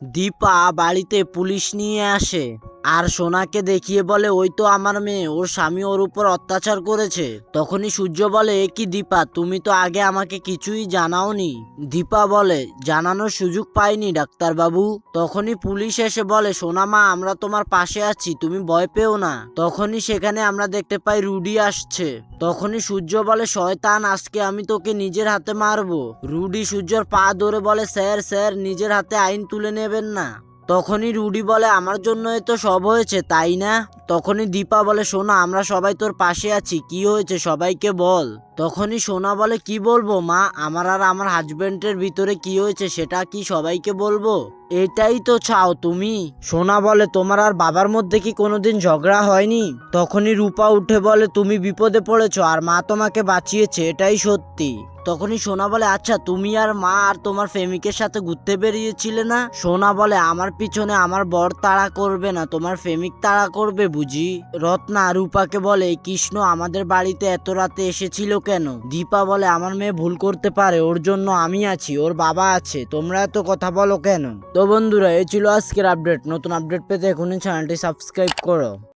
দীপা বাড়িতে পুলিশ নিয়ে আসে আর সোনাকে দেখিয়ে বলে ওই তো আমার মেয়ে, ওর স্বামী ওর উপর অত্যাচার করেছে। তখনই সূর্য বলে এ কি দীপা, তুমি তো আগে আমাকে কিছুই জানাওনি। দীপা বলে জানানোর সুযোগ পাইনি ডাক্তারবাবু। তখনই পুলিশ এসে বলে সোনা মা, আমরা তোমার পাশে আছি, তুমি ভয় পেও না। তখনই সেখানে আমরা দেখতে পাই রুডি আসছে। তখনই সূর্য বলে শয়তান, আজকে আমি তোকে নিজের হাতে মারবো। রুডি সূর্যর পা ধরে বলে স্যার স্যার, নিজের হাতে আইন তুলে নেবেন না। তখনই রুডি বলে আমার জন্যই তো সব হয়েছে তাই না। তখনই দীপা বলে সোনা, আমরা সবাই তোর পাশে আছি, কি হয়েছে সবাইকে বল। তখনই সোনা বলে কি বলবো মা, আমার আর আমার হাজবেন্ডের ভিতরে কি হয়েছে সেটা কি সবাইকে বলবো? এটাই তো চাও তুমি। সোনা বলে তোমার আর বাবার মধ্যে কি কোনোদিন ঝগড়া হয়নি? তখনই রূপা উঠে বলে তুমি বিপদে পড়েছো আর মা তোমাকে বাঁচিয়েছে, এটাই সত্যি। তখনই সোনা বলে আচ্ছা তুমি আর মা আর তোমার প্রেমিকের সাথে ঘুরতে বেরিয়েছিলে না? সোনা বলে আমার পিছনে আমার বর তাড়া করবে না, তোমার প্রেমিক তাড়া করবে বুঝি। রত্না রূপাকে বলে কৃষ্ণ আমাদের বাড়িতে এত রাতে এসেছিল কেন? দীপা বলে আমার মেয়ে ভুল করতে পারে, ওর জন্য আমি আছি, ওর বাবা আছে, তোমরা এত কথা বলো কেন? তো বন্ধুরা, এই ছিল আজকের আপডেট। নতুন আপডেট পেতে এখনই চ্যানেলটি সাবস্ক্রাইব করো।